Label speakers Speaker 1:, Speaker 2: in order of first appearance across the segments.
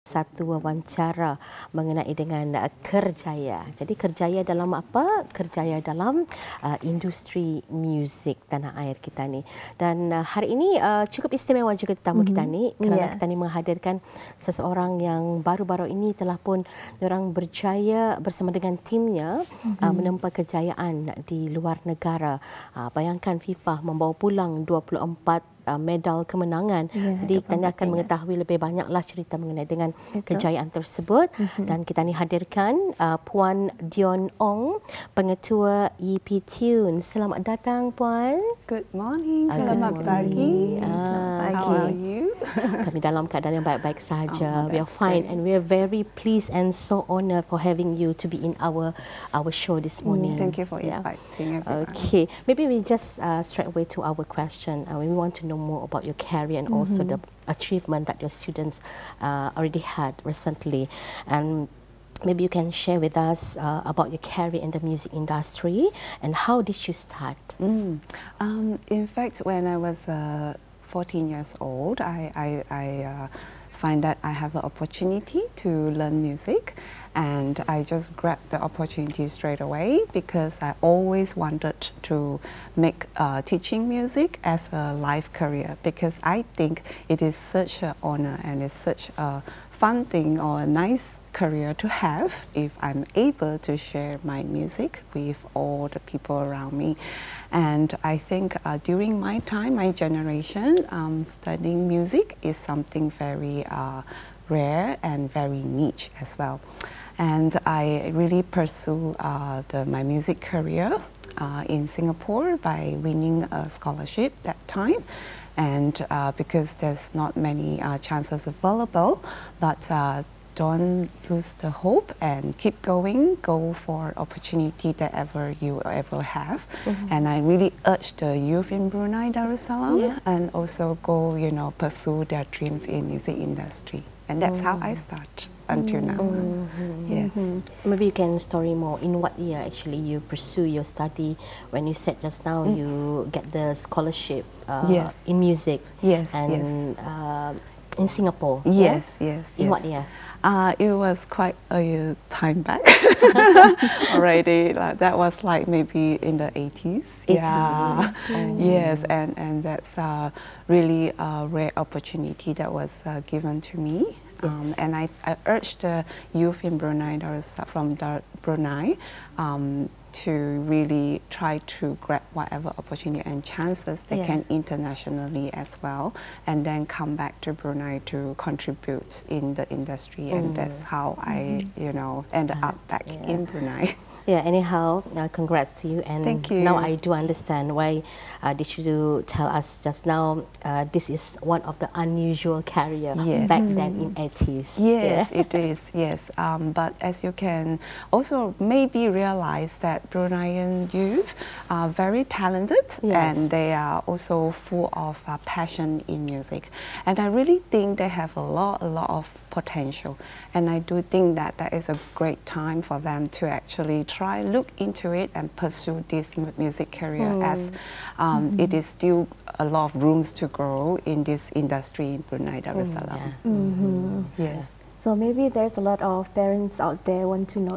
Speaker 1: satu wawancara mengenai dengan Kerjaya. Jadi Kerjaya dalam apa? Kerjaya dalam industri muzik tanah air kita ni. Dan hari ini cukup istimewa juga tetamu kita ni kerana kita ni menghadirkan seseorang yang baru-baru ini telah pun diorang berjaya bersama dengan timnya menempa kejayaan di luar negara. Bayangkan FIFA membawa pulang 24 medal kemenangan. Jadi kita akan mengetahui lebih banyaklah cerita mengenai dengan kejayaan tersebut. Dan kita ni hadirkan Puan Dion Ong, Pengetua EP Tune. Selamat datang Puan.
Speaker 2: Good morning. Selamat pagi. How are you?
Speaker 1: Kami dalam keadaan yang baik-baik saja. We are fine and we are very pleased and so honoured for having you to be in our show this morning.
Speaker 2: Thank you for inviting everyone.
Speaker 1: Okay, maybe we just straight away to our question. We want to know more about your career and also the achievement that your students already had recently. And maybe you can share with us about your career in the music industry and how did you start?
Speaker 2: In fact, when I was 14 years old, I find that I have an opportunity to learn music, and I just grabbed the opportunity straight away because I always wanted to make teaching music as a life career, because I think it is such an honor and it's such a fun thing or a nice career to have if I'm able to share my music with all the people around me. And I think during my time, my generation, studying music is something very rare and very niche as well. And I really pursue my music career in Singapore by winning a scholarship that time. And because there's not many chances available, but don't lose the hope and keep going. Go for opportunity that you ever have. And I really urge the youth in Brunei Darussalam and also go, pursue their dreams in music industry. And that's how I start until now. Yes.
Speaker 1: Maybe you can story more. In what year actually you pursue your study? When you said just now you get the scholarship in music.
Speaker 2: Yes.
Speaker 1: And in Singapore.
Speaker 2: Yes.
Speaker 1: In what year?
Speaker 2: It was quite a time back already. That was like maybe in the 80s. Yeah. Yes, and that's really a rare opportunity that was given to me. And I urged the youth in Brunei, from Brunei, to really try to grab whatever opportunity and chances they can internationally as well, and then come back to Brunei to contribute in the industry. And that's how I, ended up back in Brunei.
Speaker 1: Yeah, anyhow, congrats to you. And
Speaker 2: thank you.
Speaker 1: Now I do understand why did you tell us just now this is one of the unusual career back then in 80s.
Speaker 2: Yes, it is, yes. But as you can also maybe realize that Bruneian youth are very talented and they are also full of passion in music. And I really think they have a lot of potential, and I do think that that is a great time for them to actually look into it and pursue this music career, as it is still a lot of rooms to grow in this industry in Brunei Darussalam. Yes.
Speaker 3: So maybe there's a lot of parents out there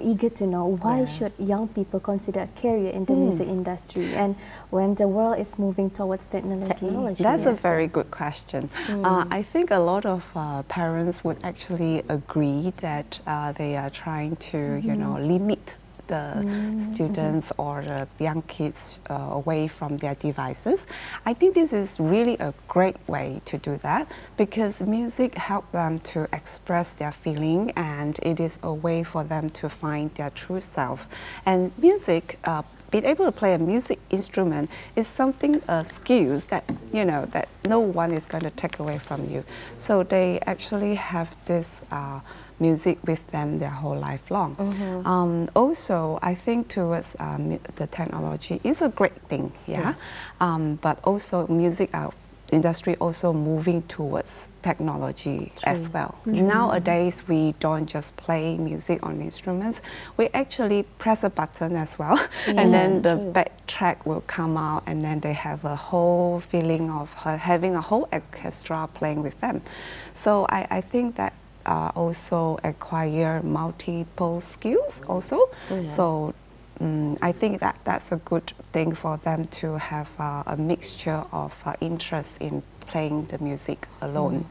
Speaker 3: eager to know why should young people consider a career in the music industry, and when the world is moving towards technology.
Speaker 2: That's a very good question. I think a lot of parents would actually agree that they are trying to, limit the students or the young kids away from their devices. I think this is really a great way to do that, because music helps them to express their feeling, and it is a way for them to find their true self. And music, being able to play a music instrument is something, skills that, that no one is going to take away from you. So they actually have this music with them their whole life long. Also, I think towards the technology is a great thing, but also music industry also moving towards technology as well. Nowadays, we don't just play music on instruments, we actually press a button as well, and then the back track will come out, and then they have a whole feeling of having a whole orchestra playing with them. So I think that also acquire multiple skills also. So I think that that's a good thing for them to have a mixture of interest in playing the music alone.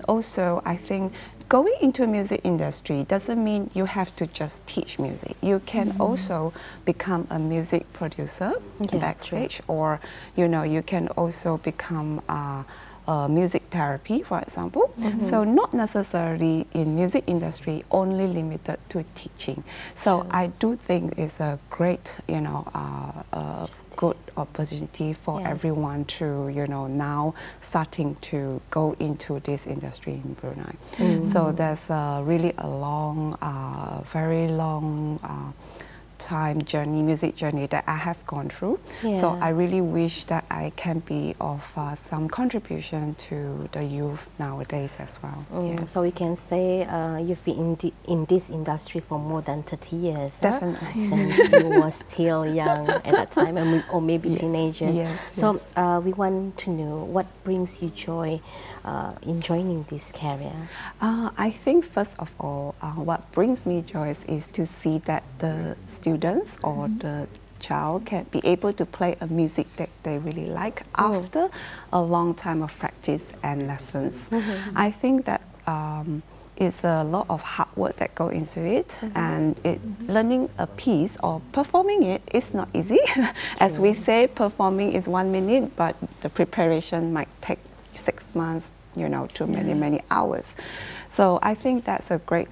Speaker 2: Also, I think going into a music industry doesn't mean you have to just teach music. You can also become a music producer backstage, or you can also become music therapy, for example. So not necessarily in music industry only limited to teaching. So I do think it's a great, good opportunity for everyone to, now starting to go into this industry in Brunei. So there's really a long, very long music journey that I have gone through. So I really wish that I can be of some contribution to the youth nowadays as well.
Speaker 1: So we can say you've been in this industry for more than 30 years.
Speaker 2: Definitely.
Speaker 1: Since you were still young at that time, or maybe teenagers. So we want to know what brings you joy in joining this career.
Speaker 2: I think first of all, what brings me joy is to see that the students or the child can be able to play a music that they really like after a long time of practice and lessons. I think that it's a lot of hard work that go into it, and learning a piece or performing it is not easy. As we say, performing is 1 minute, but the preparation might take 6 months, to many hours. So I think that's a great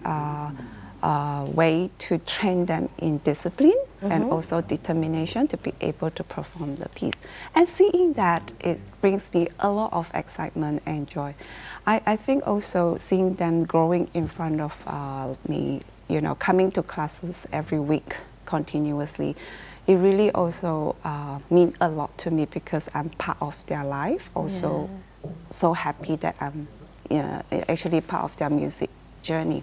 Speaker 2: way to train them in discipline and also determination to be able to perform the piece. And seeing that, it brings me a lot of excitement and joy. I think also seeing them growing in front of me, coming to classes every week continuously, it really also means a lot to me because I'm part of their life. Also, so happy that I'm actually part of their music journey.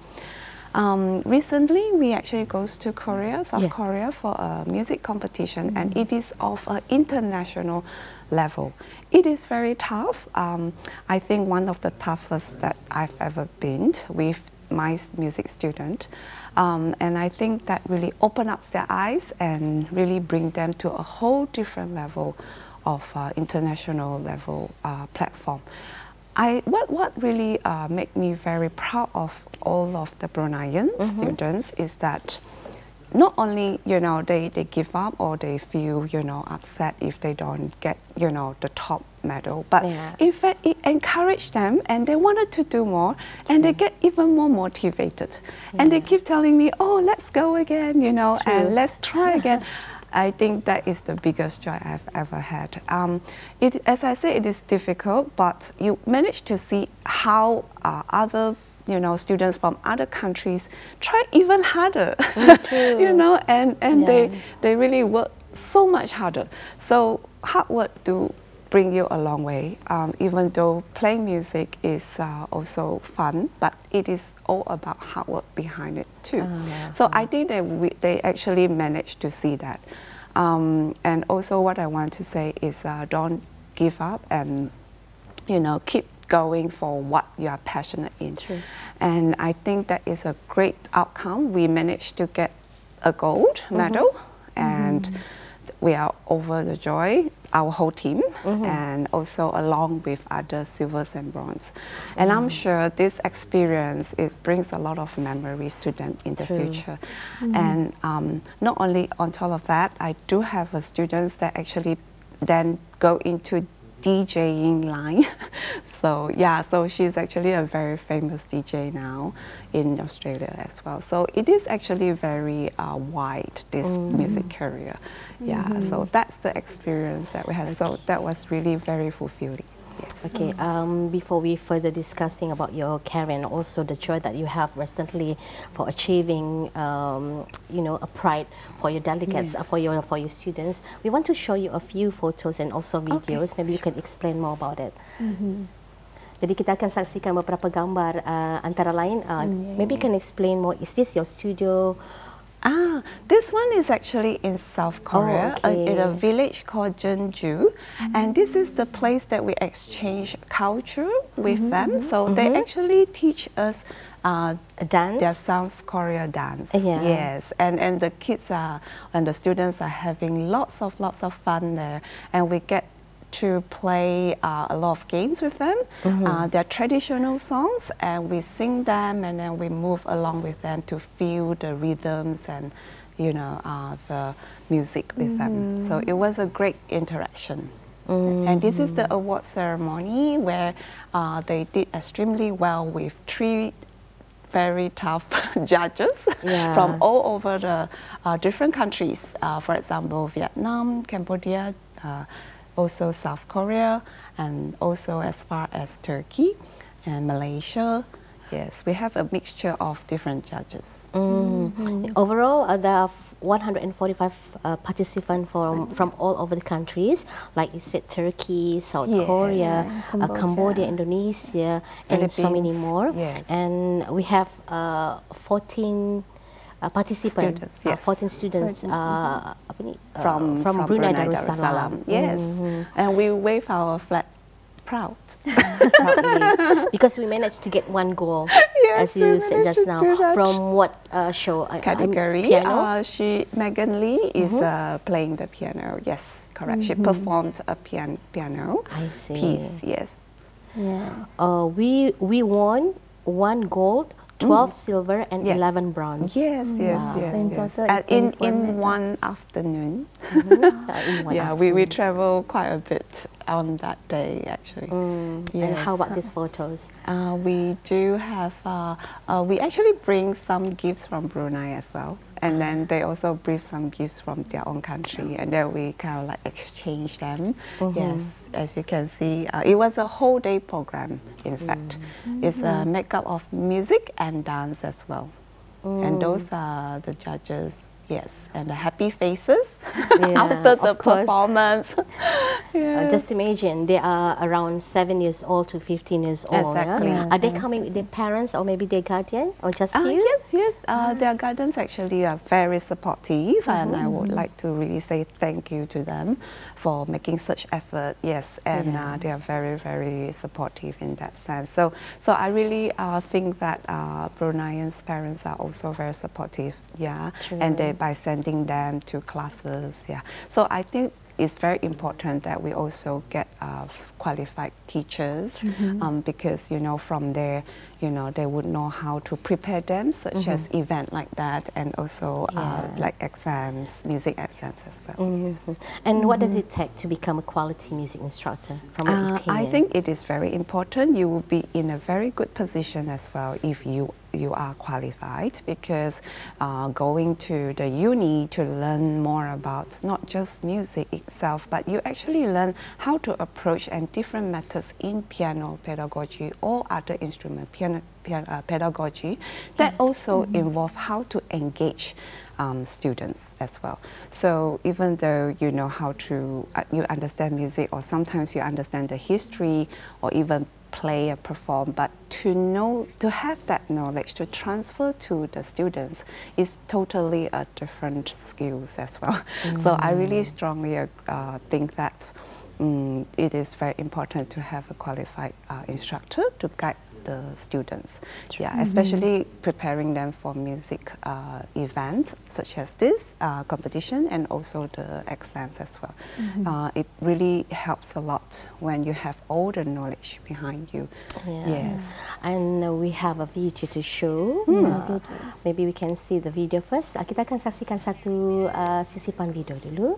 Speaker 2: Recently, we actually goes to Korea, South Korea, for a music competition, and it is of an international level. It is very tough. I think one of the toughest that I've ever been with my music student. And I think that really opens up their eyes and really bring them to a whole different level of international level platform. What really made me very proud of all of the Bruneian students is that not only, they give up or they feel, upset if they don't get, the top medal, but in fact, it encouraged them and they wanted to do more and they get even more motivated. And they keep telling me, oh, let's go again, and let's try again. I think that is the biggest joy I've ever had. As I say, it is difficult, but you manage to see how other students from other countries try even harder, and they really work so much harder. So hard work do bring you a long way, even though playing music is also fun, but it is all about hard work behind it too. So I think that they actually managed to see that. And also what I want to say is don't give up and, keep going for what you are passionate in. And I think that is a great outcome. We managed to get a gold medal, and we are over the joy, our whole team, and also along with other silvers and bronze. And I'm sure this experience brings a lot of memories to them in the future. And not only on top of that, I do have students that actually then go into DJing line. So she's actually a very famous DJ now in Australia as well. So it is actually very wide, this music career. So that's the experience that we had. So that was really very fulfilling.
Speaker 1: Okay, before we further discussing about your career and also the joy that you have recently for achieving, a pride for your delegates, for your students, we want to show you a few photos and also videos. Maybe you can explain more about it. Jadi kita akan saksikan beberapa gambar antara lain. Maybe you can explain more. Is this your studio
Speaker 2: This one is actually in South Korea, in a village called Jeonju, and this is the place that we exchange culture with them. So they actually teach us
Speaker 1: dance,
Speaker 2: their South Korea dance. Yes, and the kids and the students are having lots of fun there, and we get to play a lot of games with them. They're traditional songs, and we sing them, and then we move along with them to feel the rhythms and the music with them. So it was a great interaction. And this is the award ceremony where they did extremely well with 3 very tough judges from all over the different countries. For example, Vietnam, Cambodia, also South Korea, and also as far as Turkey and Malaysia. Yes, we have a mixture of different judges.
Speaker 1: Overall, there are 145 participants from all over the countries, like you said, Turkey, South Korea, Cambodia, Indonesia, and so many more. And we have 14 participants, 14 students from Brunei Darussalam.
Speaker 2: Yes, and we wave our flag proud.
Speaker 1: Because we managed to get 1 goal, as you said just now. From what show?
Speaker 2: Category.
Speaker 1: Piano?
Speaker 2: Megan Lee is playing the piano. Yes, correct. She performed a piano piece. Yes.
Speaker 1: We won 1 gold, 12 silver, and 11 bronze.
Speaker 2: Yes.
Speaker 3: So in total, it's
Speaker 2: in one afternoon. We travel quite a bit on that day, actually.
Speaker 1: And how about these photos?
Speaker 2: We do have, we actually bring some gifts from Brunei as well. And then they also bring some gifts from their own country, and then we kind of like exchange them. Yes, as you can see, it was a whole day program, in fact. It's a makeup of music and dance as well. And those are the judges. Yes, and the happy faces after the performance.
Speaker 1: Just imagine, they are around 7 years old to 15 years old.
Speaker 2: Exactly.
Speaker 1: Are they coming with their parents or maybe their guardian, or just you?
Speaker 2: Yes. Their guardians actually are very supportive, and I would like to really say thank you to them for making such effort. Yes, and they are very, very supportive in that sense. So I really think that Bruneians' parents are also very supportive. And they by sending them to classes. So I think it's very important that we also get qualified teachers because from there they would know how to prepare them, such as event like that, and also like exams, music exams as well.
Speaker 1: And what does it take to become a quality music instructor, from your opinion?
Speaker 2: I think it is very important. You will be in a very good position as well if you are qualified, because going to the uni to learn more about not just music itself, but you actually learn how to approach and different methods in piano pedagogy or other instrument pedagogy that also involve how to engage students as well. So even though you know how to, you understand music, or sometimes you understand the history, or even play or perform, but to have that knowledge to transfer to the students is totally a different skills as well. So I really strongly think that it is very important to have a qualified instructor to guide the students, especially preparing them for music events such as this competition, and also the exams as well. It really helps a lot when you have all the knowledge behind you. Yes.
Speaker 1: And we have a video to show. Maybe we can see the video first. Kita akan saksikan satu sisipan video dulu.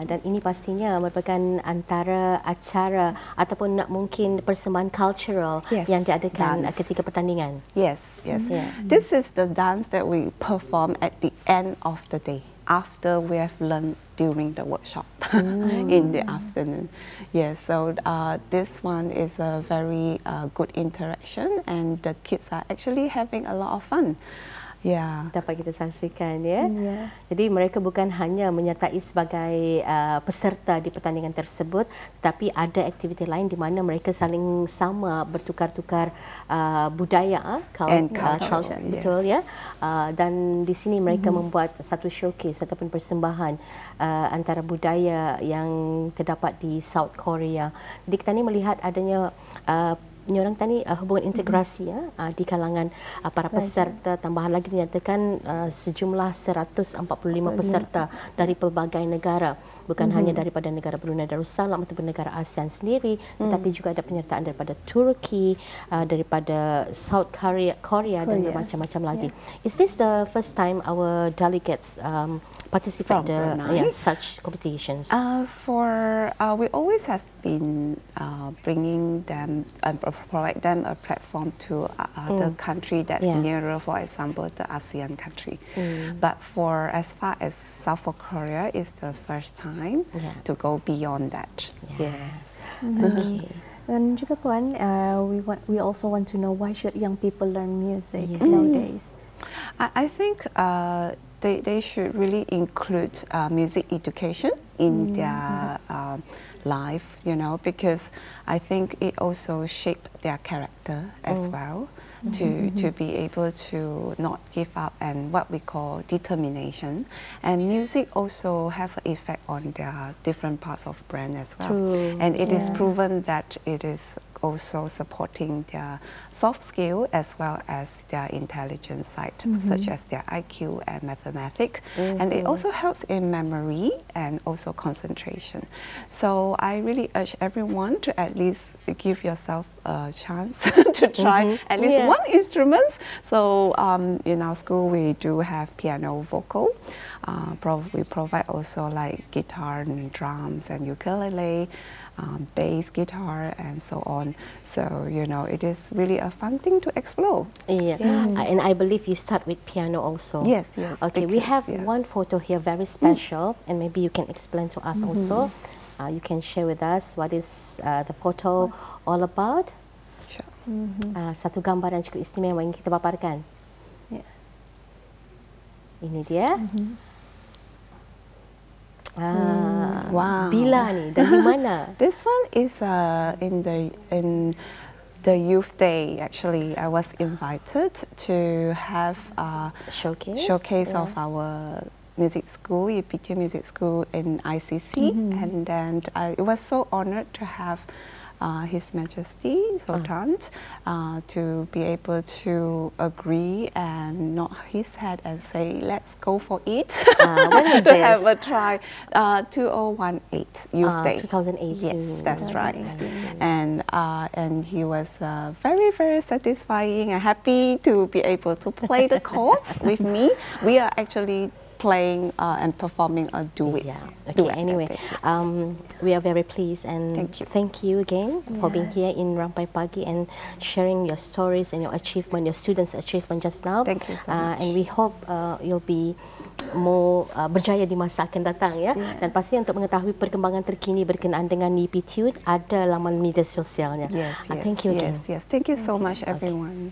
Speaker 1: Dan ini pastinya merupakan antara acara ataupun mungkin persembahan cultural yang diadakan ketika pertandingan.
Speaker 2: Yes. This is the dance that we perform at the end of the day, after we have learned during the workshop in the afternoon. Yes, so this one is a very good interaction, and the kids are actually having a lot of fun.
Speaker 1: dapat kita saksikan ya.
Speaker 3: Yeah.
Speaker 1: Jadi mereka bukan hanya menyertai sebagai peserta di pertandingan tersebut, tetapi ada aktiviti lain di mana mereka saling sama bertukar-tukar budaya,
Speaker 2: culture,
Speaker 1: betul ya. Dan di sini mereka membuat satu showcase ataupun persembahan antara budaya yang terdapat di South Korea. Jadi kita ni melihat adanya orang tadi hubungan integrasi di kalangan para peserta. Tambahan lagi dinyatakan sejumlah 145 peserta dari pelbagai negara, bukan hanya daripada negara Brunei Darussalam ataupun negara ASEAN sendiri, tetapi juga ada penyertaan daripada Turki, daripada South Korea dan macam-macam lagi. Is this the first time our delegates participate in such competitions?
Speaker 2: We always have been bringing them and provide them a platform to other country that's nearer, for example, the ASEAN country. But for as far as South Korea, is the first time to go beyond that. Yes.
Speaker 1: Okay.
Speaker 3: Dan juga Puan, we also want to know, why should young people learn music nowadays?
Speaker 2: I think they should really include music education in their life, you know, because I think it also shaped their character as well, to be able to not give up, and what we call determination. And music also have an effect on their different parts of brain as well.
Speaker 1: True.
Speaker 2: And it is proven that it is also supporting their soft skill as well as their intelligence side, such as their IQ and mathematics. And it also helps in memory and also concentration. So I really urge everyone to at least give yourself a chance to try at least one instrument. So in our school we do have piano, vocal. We provide also like guitar and drums and ukulele, bass guitar and so on. So, you know, it is really a fun thing to explore.
Speaker 1: And I believe you start with piano also.
Speaker 2: Yes.
Speaker 1: Okay, we have one photo here, very special, and maybe you can explain to us also. You can share with us what is the photo all about.
Speaker 2: Sure.
Speaker 1: Satu gambar yang cukup istimewa yang kita paparkan. Ini dia.
Speaker 2: Wow.
Speaker 1: Bila ni, dari mana?
Speaker 2: This one is in the youth day. Actually, I was invited to have a showcase of our music school, EPT Music School in ICC, and then I was so honored to have His Majesty Sultan to be able to agree and nod his head and say, let's go for it.
Speaker 1: When was
Speaker 2: to have a try. 2018 Youth Day.
Speaker 1: 2018.
Speaker 2: Yes, that's right. And he was very, very satisfying and happy to be able to play the chords with me. We are actually playing and performing a duet.
Speaker 1: Anyway, we are very pleased, and thank you again for being here in Rampai Pagi and sharing your stories and your achievement, your students' achievement just now.
Speaker 2: Thank you so much.
Speaker 1: And we hope you'll be more berjaya di masa akan datang ya. Dan pasti untuk mengetahui perkembangan terkini berkenaan dengan EPT ada laman media sosialnya.
Speaker 2: Yes.
Speaker 1: Thank you again.
Speaker 2: Yes. Thank you so much, everyone.